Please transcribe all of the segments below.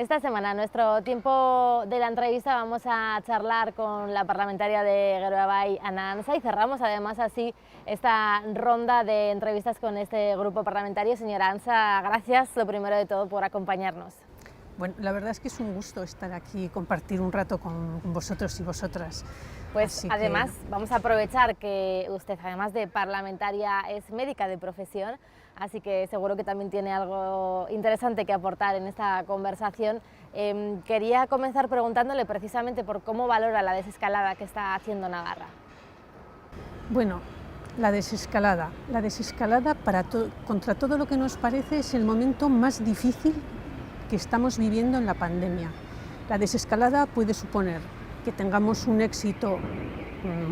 Esta semana, en nuestro tiempo de la entrevista, vamos a charlar con la parlamentaria de Geroa-Bai, Ana Ansa, y cerramos además así esta ronda de entrevistas con este grupo parlamentario. Señora Ansa, gracias, lo primero de todo, por acompañarnos. Bueno, la verdad es que es un gusto estar aquí y compartir un rato con vosotros y vosotras. Pues Así además vamos a aprovechar que usted, además de parlamentaria, es médica de profesión, así que seguro que también tiene algo interesante que aportar en esta conversación. Quería comenzar preguntándole precisamente por cómo valora la desescalada que está haciendo Navarra. Bueno, la desescalada contra todo lo que nos parece es el momento más difícil que estamos viviendo en la pandemia. La desescalada puede suponer que tengamos un éxito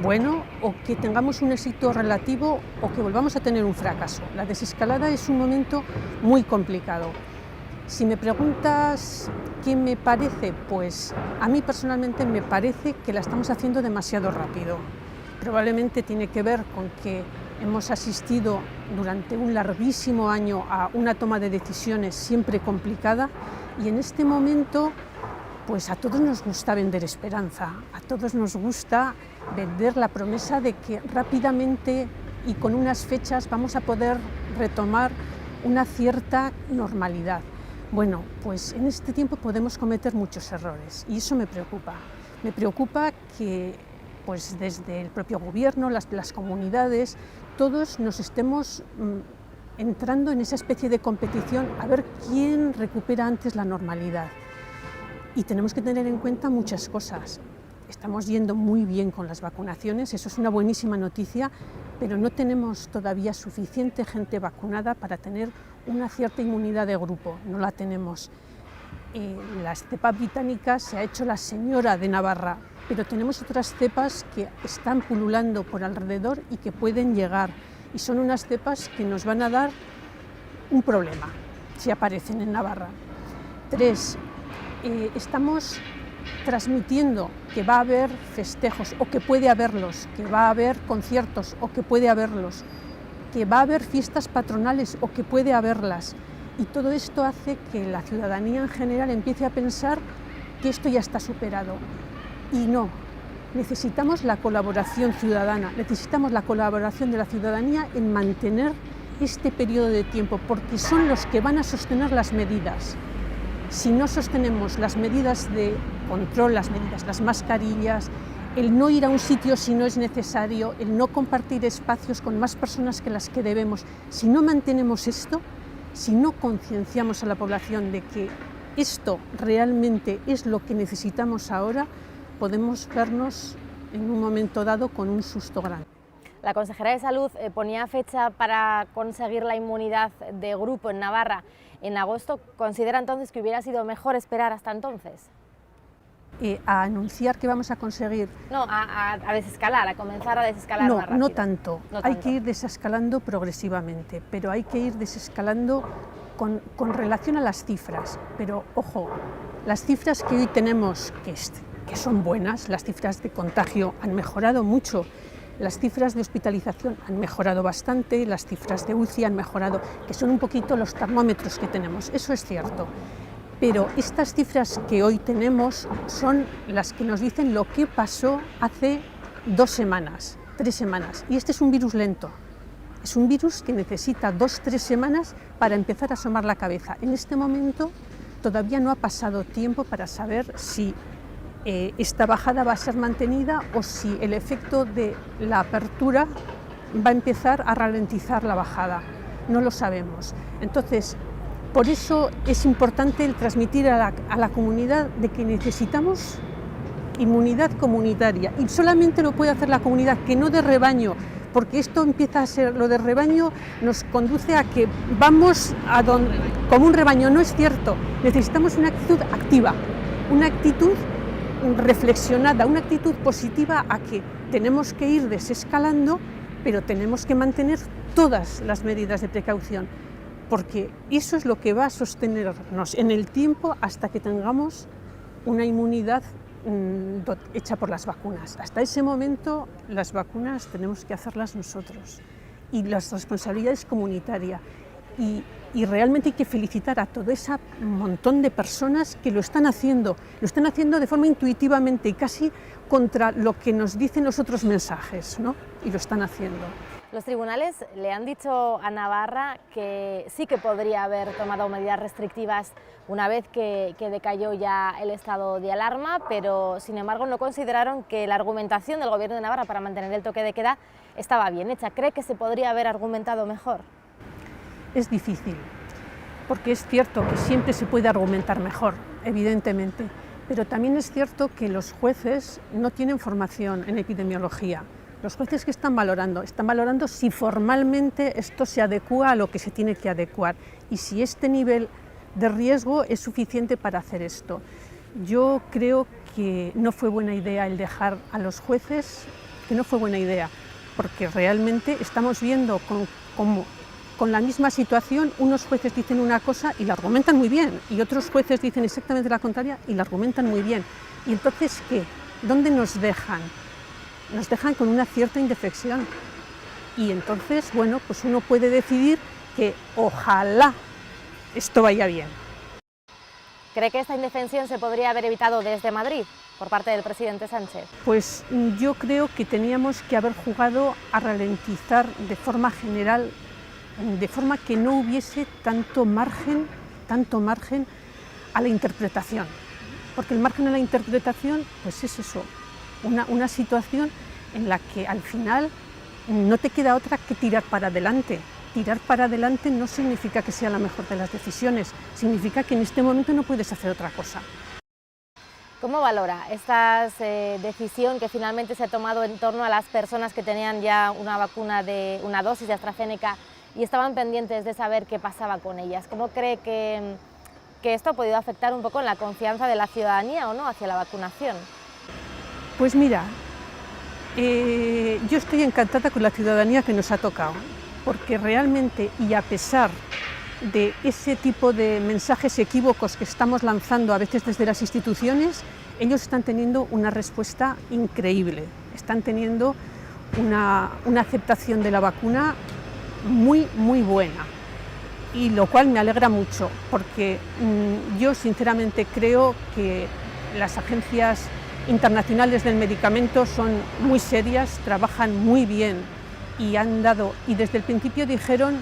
bueno o que tengamos un éxito relativo o que volvamos a tener un fracaso. La desescalada es un momento muy complicado. Si me preguntas qué me parece, pues a mí personalmente me parece que la estamos haciendo demasiado rápido. Probablemente tiene que ver con que hemos asistido durante un larguísimo año a una toma de decisiones siempre complicada y en este momento pues a todos nos gusta vender esperanza, a todos nos gusta vender la promesa de que rápidamente y con unas fechas vamos a poder retomar una cierta normalidad. Bueno, pues en este tiempo podemos cometer muchos errores y eso me preocupa. Me preocupa que pues desde el propio gobierno, las comunidades, todos nos estemos entrando en esa especie de competición a ver quién recupera antes la normalidad. Y tenemos que tener en cuenta muchas cosas. Estamos yendo muy bien con las vacunaciones, eso es una buenísima noticia, pero no tenemos todavía suficiente gente vacunada para tener una cierta inmunidad de grupo, no la tenemos. La cepa británica se ha hecho la señora de Navarra, pero tenemos otras cepas que están pululando por alrededor y que pueden llegar, y son unas cepas que nos van a dar un problema si aparecen en Navarra. 3. Estamos transmitiendo que va a haber festejos o que puede haberlos, que va a haber conciertos o que puede haberlos, que va a haber fiestas patronales o que puede haberlas, y todo esto hace que la ciudadanía en general empiece a pensar que esto ya está superado. Y no, necesitamos la colaboración ciudadana, necesitamos la colaboración de la ciudadanía en mantener este periodo de tiempo, porque son los que van a sostener las medidas. Si no sostenemos las medidas de control, las mascarillas, el no ir a un sitio si no es necesario, el no compartir espacios con más personas que las que debemos, si no mantenemos esto, si no concienciamos a la población de que esto realmente es lo que necesitamos ahora, podemos vernos en un momento dado con un susto grande. La consejera de Salud ponía fecha para conseguir la inmunidad de grupo en Navarra en agosto. ¿Considera entonces que hubiera sido mejor esperar hasta entonces? A anunciar que vamos a conseguir... No, a desescalar, a comenzar a desescalar más rápido. No tanto. Hay que ir desescalando progresivamente, pero hay que ir desescalando con relación a las cifras. Pero ojo, las cifras que hoy tenemos, que son buenas, las cifras de contagio han mejorado mucho, las cifras de hospitalización han mejorado bastante, las cifras de UCI han mejorado, que son un poquito los termómetros que tenemos, eso es cierto. Pero estas cifras que hoy tenemos son las que nos dicen lo que pasó hace 2 semanas, 3 semanas, y este es un virus lento. Es un virus que necesita 2-3 semanas para empezar a asomar la cabeza. En este momento todavía no ha pasado tiempo para saber si esta bajada va a ser mantenida o si el efecto de la apertura va a empezar a ralentizar la bajada. No lo sabemos. Entonces, por eso es importante el transmitir a la comunidad de que necesitamos inmunidad comunitaria, y solamente lo puede hacer la comunidad, que no de rebaño, porque esto empieza a ser, lo de rebaño nos conduce a que vamos como un rebaño. No es cierto, necesitamos una actitud activa, una actitud reflexionada, una actitud positiva a que tenemos que ir desescalando, pero tenemos que mantener todas las medidas de precaución, porque eso es lo que va a sostenernos en el tiempo hasta que tengamos una inmunidad hecha por las vacunas. Hasta ese momento las vacunas tenemos que hacerlas nosotros y la responsabilidad es comunitaria. Y Y realmente hay que felicitar a todo ese montón de personas que lo están haciendo de forma intuitivamente y casi contra lo que nos dicen los otros mensajes, ¿no? Y lo están haciendo. Los tribunales le han dicho a Navarra que sí que podría haber tomado medidas restrictivas una vez que decayó ya el estado de alarma, pero sin embargo no consideraron que la argumentación del Gobierno de Navarra para mantener el toque de queda estaba bien hecha. ¿Cree que se podría haber argumentado mejor? Es difícil, porque es cierto que siempre se puede argumentar mejor, evidentemente, pero también es cierto que los jueces no tienen formación en epidemiología. Los jueces que están valorando si formalmente esto se adecúa a lo que se tiene que adecuar y si este nivel de riesgo es suficiente para hacer esto. Yo creo que no fue buena idea el dejar a los jueces, que no fue buena idea, porque realmente estamos viendo con la misma situación, unos jueces dicen una cosa y la argumentan muy bien, y otros jueces dicen exactamente la contraria y la argumentan muy bien. ¿Y entonces qué? ¿Dónde nos dejan? Nos dejan con una cierta indefensión. Y entonces, bueno, pues uno puede decidir que ojalá esto vaya bien. ¿Cree que esta indefensión se podría haber evitado desde Madrid, por parte del presidente Sánchez? Pues yo creo que teníamos que haber jugado a ralentizar de forma general, de forma que no hubiese tanto margen a la interpretación. Porque el margen a la interpretación, pues es eso, una situación en la que al final no te queda otra que tirar para adelante. Tirar para adelante no significa que sea la mejor de las decisiones, significa que en este momento no puedes hacer otra cosa. ¿Cómo valora esta decisión que finalmente se ha tomado en torno a las personas que tenían ya una dosis de AstraZeneca y estaban pendientes de saber qué pasaba con ellas? ¿Cómo cree que esto ha podido afectar un poco en la confianza de la ciudadanía o no hacia la vacunación? Pues mira, yo estoy encantada con la ciudadanía que nos ha tocado, porque realmente, y a pesar de ese tipo de mensajes equívocos que estamos lanzando a veces desde las instituciones, ellos están teniendo una respuesta increíble, están teniendo una aceptación de la vacuna muy, muy buena, y lo cual me alegra mucho, porque yo sinceramente creo que las agencias internacionales del medicamento son muy serias, trabajan muy bien y desde el principio dijeron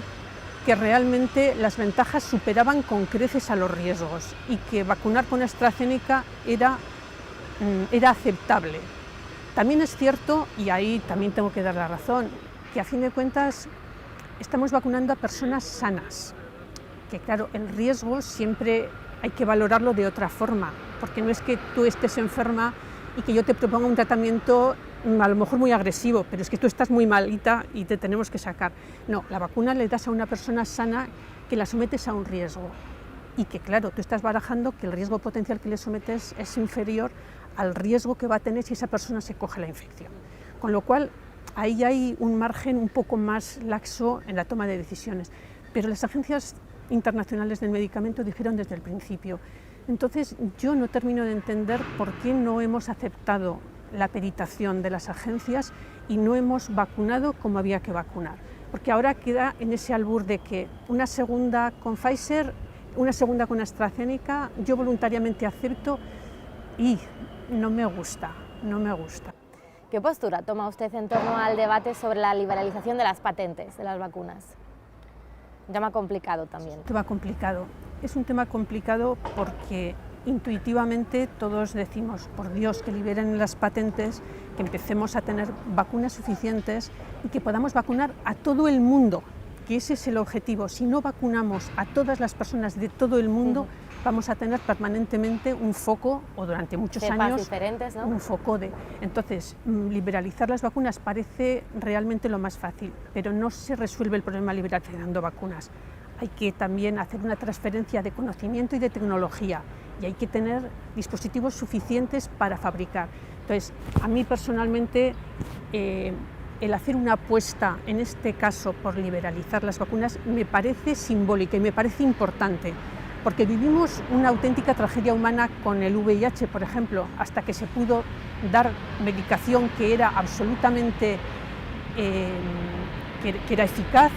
que realmente las ventajas superaban con creces a los riesgos y que vacunar con AstraZeneca era aceptable. También es cierto, y ahí también tengo que dar la razón, que a fin de cuentas estamos vacunando a personas sanas, que claro, el riesgo siempre hay que valorarlo de otra forma, porque no es que tú estés enferma y que yo te proponga un tratamiento a lo mejor muy agresivo, pero es que tú estás muy malita y te tenemos que sacar. No, la vacuna le das a una persona sana que la sometes a un riesgo y que claro, tú estás barajando que el riesgo potencial que le sometes es inferior al riesgo que va a tener si esa persona se coge la infección. Con lo cual, ahí hay un margen un poco más laxo en la toma de decisiones, pero las agencias internacionales del medicamento dijeron desde el principio. Entonces, yo no termino de entender por qué no hemos aceptado la peritación de las agencias y no hemos vacunado como había que vacunar. Porque ahora queda en ese albur de que una segunda con Pfizer, una segunda con AstraZeneca, yo voluntariamente acepto y no me gusta. ¿Qué postura toma usted en torno al debate sobre la liberalización de las patentes de las vacunas? Un tema complicado también. Es un tema complicado porque intuitivamente todos decimos, por Dios, que liberen las patentes, que empecemos a tener vacunas suficientes y que podamos vacunar a todo el mundo, que ese es el objetivo. Si no vacunamos a todas las personas de todo el mundo, vamos a tener permanentemente un foco, o durante muchos años, diferentes, ¿no? un foco de... Entonces, liberalizar las vacunas parece realmente lo más fácil, pero no se resuelve el problema liberalizando vacunas. Hay que también hacer una transferencia de conocimiento y de tecnología, y hay que tener dispositivos suficientes para fabricar. Entonces, a mí personalmente, el hacer una apuesta, en este caso, por liberalizar las vacunas, me parece simbólica y me parece importante, porque vivimos una auténtica tragedia humana con el VIH, por ejemplo, hasta que se pudo dar medicación que era absolutamente que era eficaz,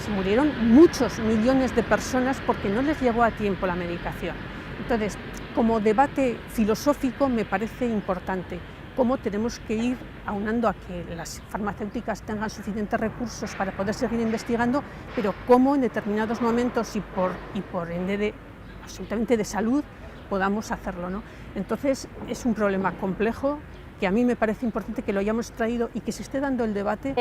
se murieron muchos millones de personas porque no les llegó a tiempo la medicación. Entonces, como debate filosófico me parece importante cómo tenemos que ir aunando a que las farmacéuticas tengan suficientes recursos para poder seguir investigando, pero cómo en determinados momentos y por ende absolutamente de salud podamos hacerlo, ¿no? Entonces es un problema complejo que a mí me parece importante que lo hayamos traído y que se esté dando el debate.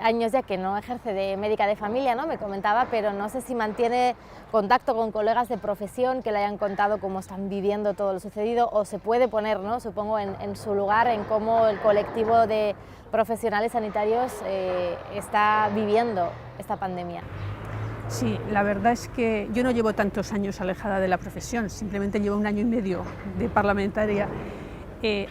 Años ya que no ejerce de médica de familia, ¿no? Me comentaba, pero no sé si mantiene contacto con colegas de profesión que le hayan contado cómo están viviendo todo lo sucedido, o se puede poner, ¿no?, supongo, en su lugar, en cómo el colectivo de profesionales sanitarios está viviendo esta pandemia. Sí, la verdad es que yo no llevo tantos años alejada de la profesión, simplemente llevo 1 año y medio de parlamentaria,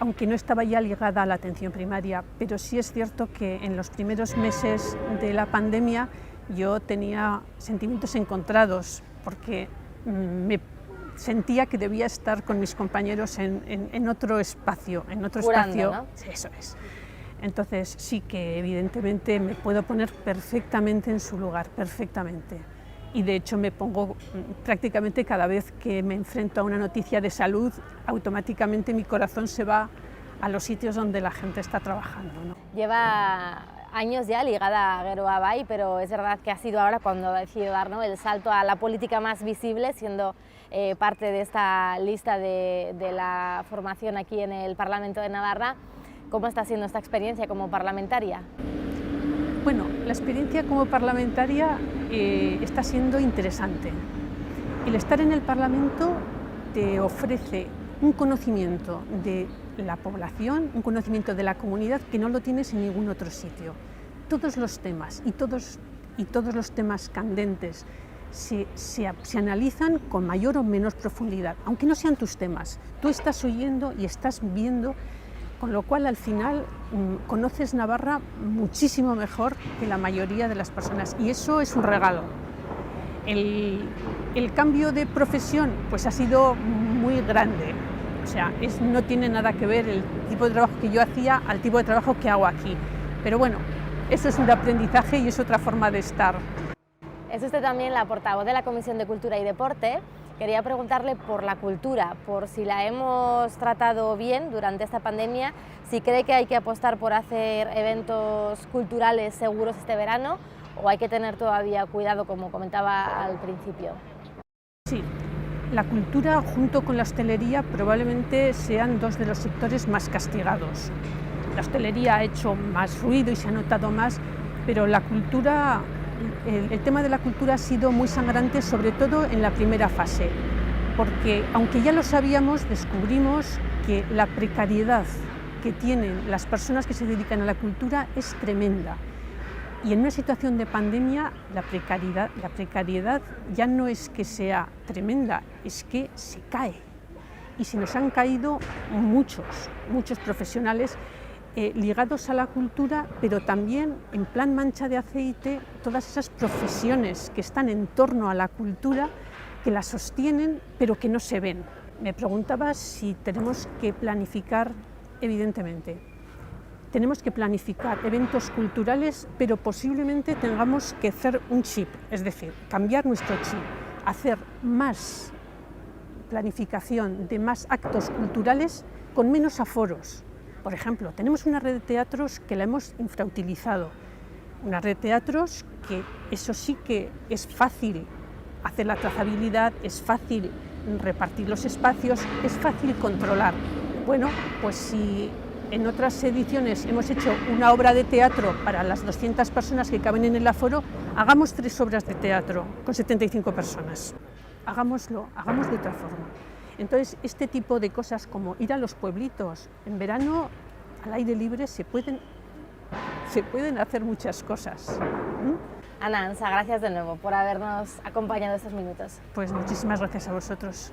aunque no estaba ya ligada a la atención primaria, pero sí es cierto que en los primeros meses de la pandemia yo tenía sentimientos encontrados, porque me sentía que debía estar con mis compañeros en otro espacio, Curando, ¿no? Eso es. Entonces sí que evidentemente me puedo poner perfectamente en su lugar, perfectamente. Y de hecho me pongo prácticamente cada vez que me enfrento a una noticia de salud, automáticamente mi corazón se va a los sitios donde la gente está trabajando, ¿no? Lleva años ya ligada a Geroa Bai, pero es verdad que ha sido ahora cuando ha decidido dar, ¿no?, el salto a la política más visible, siendo parte de esta lista de la formación aquí en el Parlamento de Navarra. ¿Cómo está siendo esta experiencia como parlamentaria? Bueno, la experiencia como parlamentaria está siendo interesante. El estar en el Parlamento te ofrece un conocimiento de la población, un conocimiento de la comunidad que no lo tienes en ningún otro sitio. Todos los temas y todos los temas candentes se analizan con mayor o menor profundidad, aunque no sean tus temas. Tú estás oyendo y estás viendo, con lo cual al final conoces Navarra muchísimo mejor que la mayoría de las personas, y eso es un regalo. El cambio de profesión pues ha sido muy grande, o sea, no tiene nada que ver el tipo de trabajo que yo hacía al tipo de trabajo que hago aquí, pero bueno, eso es un aprendizaje y es otra forma de estar. Es usted también la portavoz de la Comisión de Cultura y Deporte. Quería preguntarle por la cultura, por si la hemos tratado bien durante esta pandemia, si cree que hay que apostar por hacer eventos culturales seguros este verano, o hay que tener todavía cuidado, como comentaba al principio. Sí, la cultura junto con la hostelería probablemente sean 2 de los sectores más castigados. La hostelería ha hecho más ruido y se ha notado más, pero la cultura... El tema de la cultura ha sido muy sangrante, sobre todo en la primera fase, porque aunque ya lo sabíamos, descubrimos que la precariedad que tienen las personas que se dedican a la cultura es tremenda. Y en una situación de pandemia, la precariedad ya no es que sea tremenda, es que se cae. Y se nos han caído muchos profesionales ligados a la cultura, pero también en plan mancha de aceite, todas esas profesiones que están en torno a la cultura, que la sostienen, pero que no se ven. Me preguntaba si tenemos que planificar, evidentemente. Tenemos que planificar eventos culturales, pero posiblemente tengamos que hacer un chip, es decir, cambiar nuestro chip, hacer más planificación de más actos culturales con menos aforos. Por ejemplo, tenemos una red de teatros que la hemos infrautilizado, una red de teatros que eso sí que es fácil hacer la trazabilidad, es fácil repartir los espacios, es fácil controlar. Bueno, pues si en otras ediciones hemos hecho una obra de teatro para las 200 personas que caben en el aforo, hagamos 3 obras de teatro con 75 personas. Hagámoslo de otra forma. Entonces, este tipo de cosas como ir a los pueblitos en verano al aire libre se pueden hacer muchas cosas. Ana Ansa, gracias de nuevo por habernos acompañado estos minutos. Pues muchísimas gracias a vosotros.